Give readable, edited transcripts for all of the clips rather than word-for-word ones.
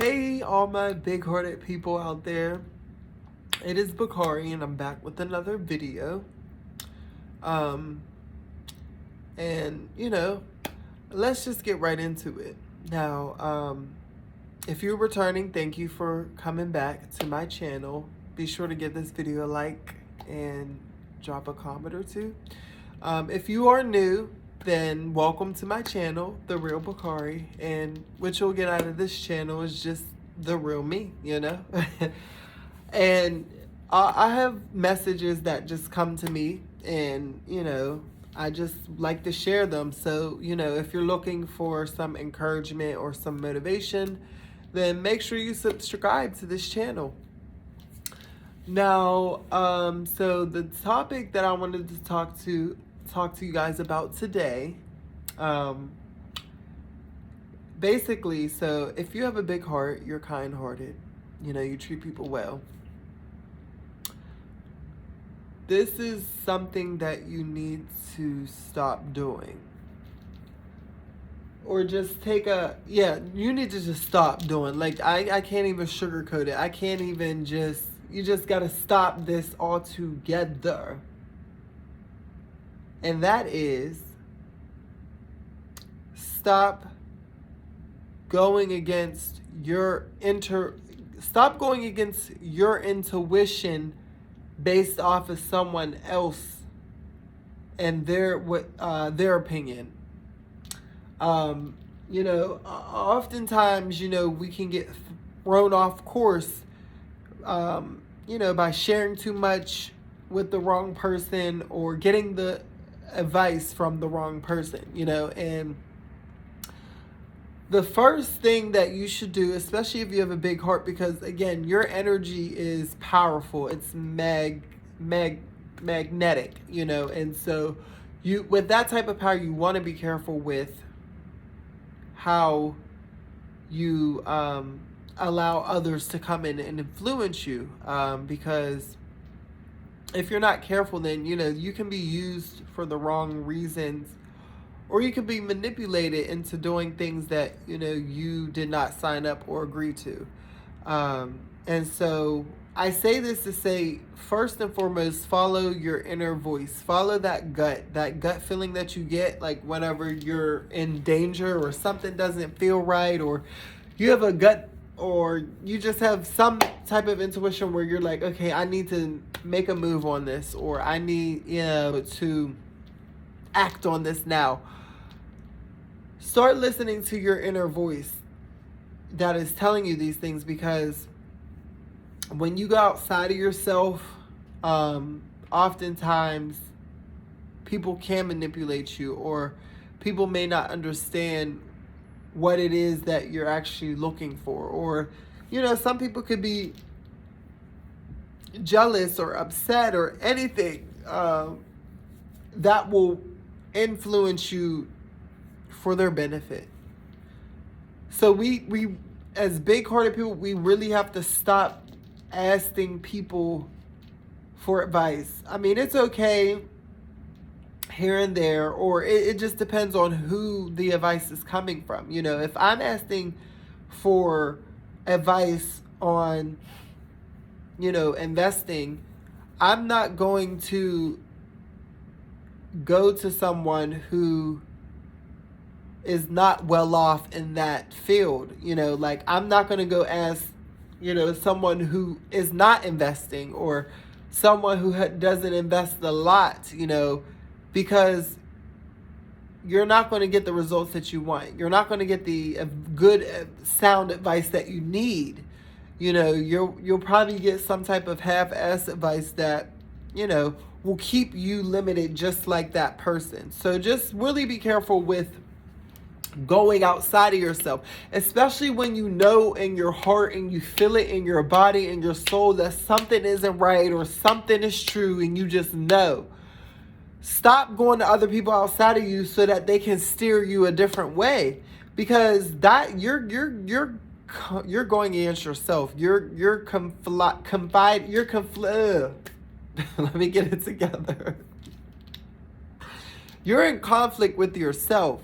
Hey, all my big-hearted people out there. It is Bakari, and I'm back with another video. Um, and, let's just get right into it. Now, if you're returning, thank you for coming back to my channel. Be sure to give this video a like and drop a comment or two. If you are new, then welcome to my channel, The Real Bakari, and what you'll get out of this channel is just the real me, And I have messages that just come to me, and, I just like to share them. So, if you're looking for some encouragement or some motivation, then make sure you subscribe to this channel. Now, so the topic that I wanted to talk to you guys about today, basically, so if you have a big heart, you're kind-hearted, you treat people well. This is something that you need to stop doing. Or just you need to just stop doing. Like, I can't even sugarcoat it. I can't even you just got to stop this altogether. And that is, stop going against your intuition based off of someone else and their opinion. Oftentimes, we can get thrown off course, by sharing too much with the wrong person or getting the advice from the wrong person, and the first thing that you should do, especially if you have a big heart, because again, your energy is powerful. It's magnetic, and so with that type of power, you want to be careful with how you allow others to come in and influence you, because if you're not careful, then you can be used for the wrong reasons, or you can be manipulated into doing things that you did not sign up or agree to. And so I say this to say, first and foremost, follow your inner voice. Follow that gut feeling that you get, like whenever you're in danger or something doesn't feel right, or you have a gut, or you just have some type of intuition where you're like, okay, I need to make a move on this, or I need to act on this now. Start listening to your inner voice that is telling you these things, because when you go outside of yourself, oftentimes people can manipulate you, or people may not understand what it is that you're actually looking for. Or, some people could be jealous or upset or anything that will influence you for their benefit. So we as big-hearted people, we really have to stop asking people for advice. I mean, it's okay here and there, or it just depends on who the advice is coming from. If I'm asking for advice on, investing, I'm not going to go to someone who is not well off in that field. Like, I'm not going to go ask, someone who is not investing, or someone who doesn't invest a lot, because you're not going to get the results that you want. You're not going to get the good, sound advice that you need. You'll probably get some type of half-ass advice that, will keep you limited just like that person. So just really be careful with going outside of yourself, especially when you know in your heart and you feel it in your body and your soul that something isn't right or something is true, and you just know. Stop going to other people outside of you so that they can steer you a different way, because that you're going against yourself. Let me get it together. You're in conflict with yourself,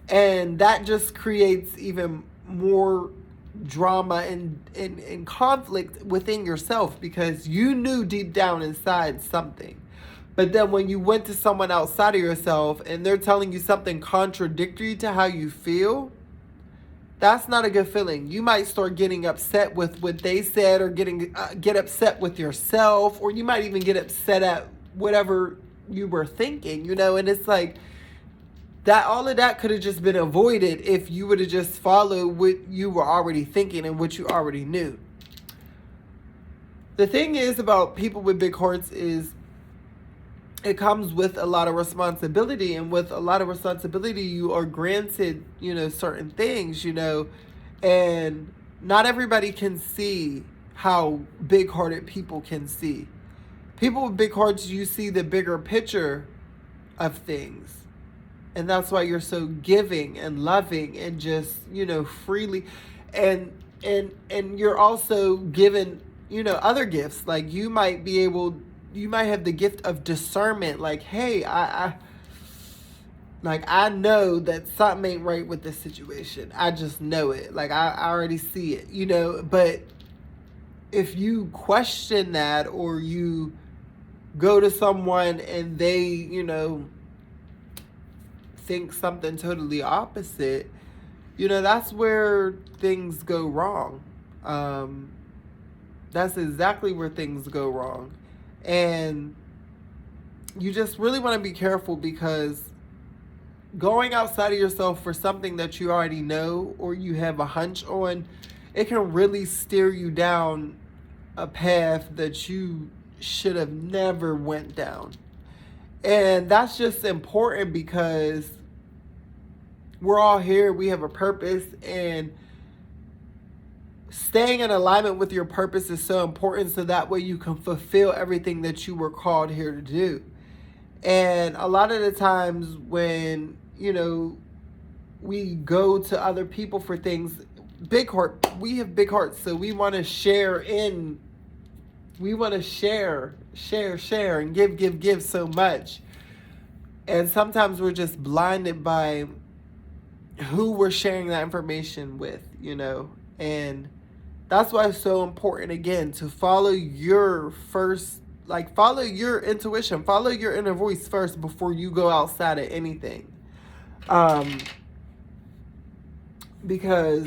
and that just creates even more drama and conflict within yourself because you knew deep down inside something. But then when you went to someone outside of yourself and they're telling you something contradictory to how you feel, that's not a good feeling. You might start getting upset with what they said, or get upset with yourself, or you might even get upset at whatever you were thinking, and it's like that. All of that could have just been avoided if you would have just followed what you were already thinking and what you already knew. The thing is about people with big hearts is it comes with a lot of responsibility, and with a lot of responsibility you are granted certain things, and not everybody can see how big-hearted people can see. People with big hearts, you see the bigger picture of things, and that's why you're so giving and loving and just freely, and you're also given other gifts. Like you might have the gift of discernment. Like, hey, I know that something ain't right with this situation. I just know it. Like, I already see it, But if you question that, or you go to someone and they, think something totally opposite, that's where things go wrong. That's exactly where things go wrong. And you just really want to be careful, because going outside of yourself for something that you already know or you have a hunch on, it can really steer you down a path that you should have never went down. And that's just important, because we're all here, we have a purpose, and staying in alignment with your purpose is so important, so that way you can fulfill everything that you were called here to do. And a lot of the times when, we go to other people for things, we have big hearts, so we want to share, and give so much. And sometimes we're just blinded by who we're sharing that information with, and that's why it's so important, again, to follow your intuition, follow your inner voice first before you go outside of anything. Because,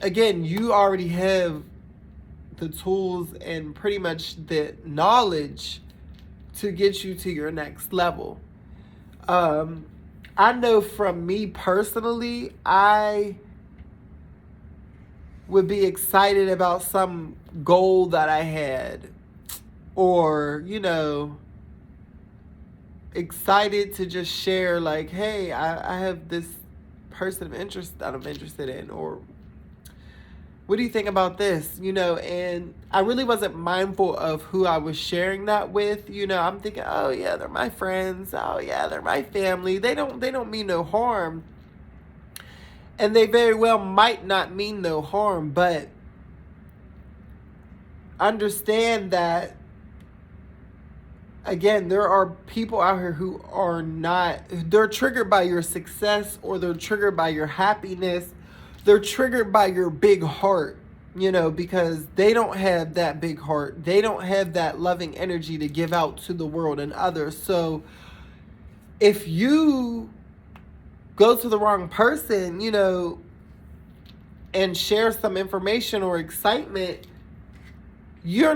again, you already have the tools and pretty much the knowledge to get you to your next level. I know from me personally, I would be excited about some goal that I had, or, excited to just share, like, hey, I have this person of interest that I'm interested in, or what do you think about this? And I really wasn't mindful of who I was sharing that with. I'm thinking, oh yeah, they're my friends. Oh yeah, they're my family. They don't mean no harm. And they very well might not mean no harm, but understand that, again, there are people out here who are not, they're triggered by your success, or they're triggered by your happiness. They're triggered by your big heart, because they don't have that big heart. They don't have that loving energy to give out to the world and others. So if you go to the wrong person, and share some information or excitement, you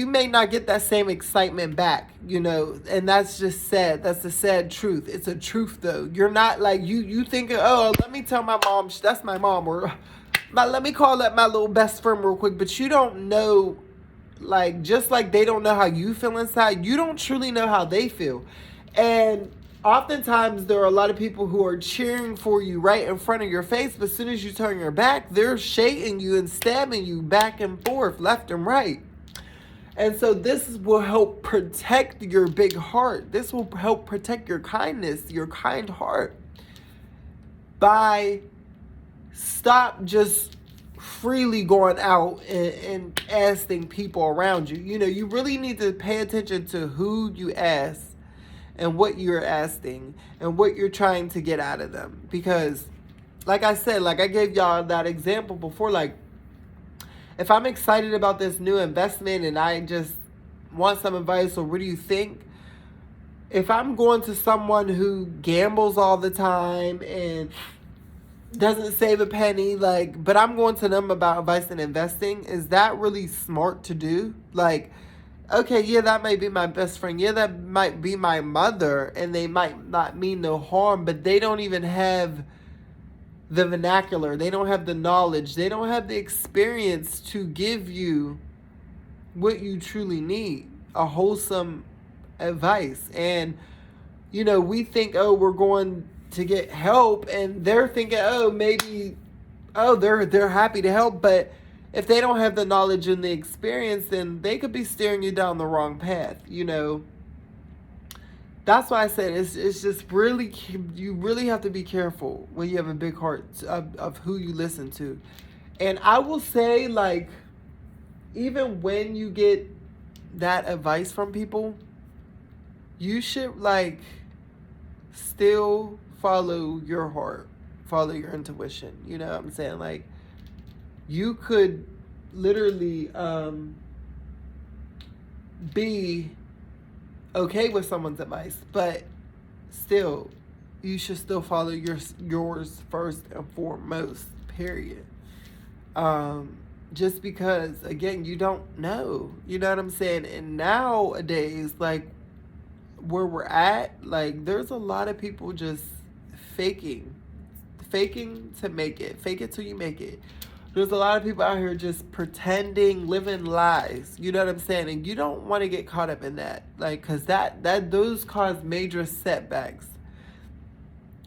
may not get that same excitement back, and that's just sad. That's the sad truth. It's a truth, though. You're not like, you think, oh, let me tell my mom, that's my mom, or let me call up my little best friend real quick. But you don't know, like, just like they don't know how you feel inside, you don't truly know how they feel. And oftentimes there are a lot of people who are cheering for you right in front of your face, but as soon as you turn your back, they're shading you and stabbing you back and forth, left and right. And so this will help protect your big heart. This will help protect your kindness, your kind heart, by stop just freely going out and asking people around you. You really need to pay attention to who you ask and what you're asking and what you're trying to get out of them. Because, like I said, like I gave y'all that example before, like, if I'm excited about this new investment and I just want some advice, or what do you think? If I'm going to someone who gambles all the time and doesn't save a penny, like, but I'm going to them about advice in investing, is that really smart to do? Like, okay, yeah, that might be my best friend. Yeah, that might be my mother, and they might not mean no harm, but they don't even have the vernacular. They don't have the knowledge. They don't have the experience to give you what you truly need, a wholesome advice. And, we think, oh, we're going to get help, and they're thinking, oh, maybe, oh, they're happy to help, but if they don't have the knowledge and the experience, then they could be steering you down the wrong path. That's why I said it's just really, you really have to be careful when you have a big heart of who you listen to. And I will say, like, even when you get that advice from people, you should, like, still follow your heart, follow your intuition. You know what I'm saying? Like, you could literally be okay with someone's advice, but still, you should still follow yours first and foremost, period. Just because, again, you don't know. You know what I'm saying? And nowadays, like, where we're at, like, there's a lot of people just faking to make it. Fake it till you make it. There's a lot of people out here just pretending, living lies. You know what I'm saying? And you don't want to get caught up in that, like, because those cause major setbacks.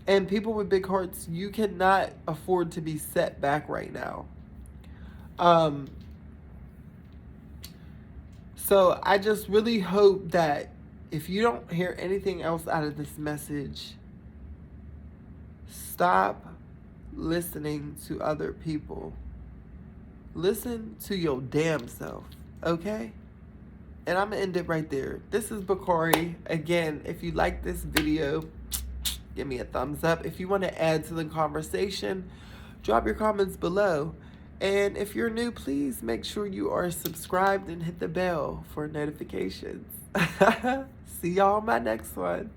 And people with big hearts, you cannot afford to be set back right now. So I just really hope that if you don't hear anything else out of this message, stop listening to other people. Listen to your damn self, okay? And I'm going to end it right there. This is Bakari. Again, if you like this video, give me a thumbs up. If you want to add to the conversation, drop your comments below. And if you're new, please make sure you are subscribed and hit the bell for notifications. See y'all on my next one.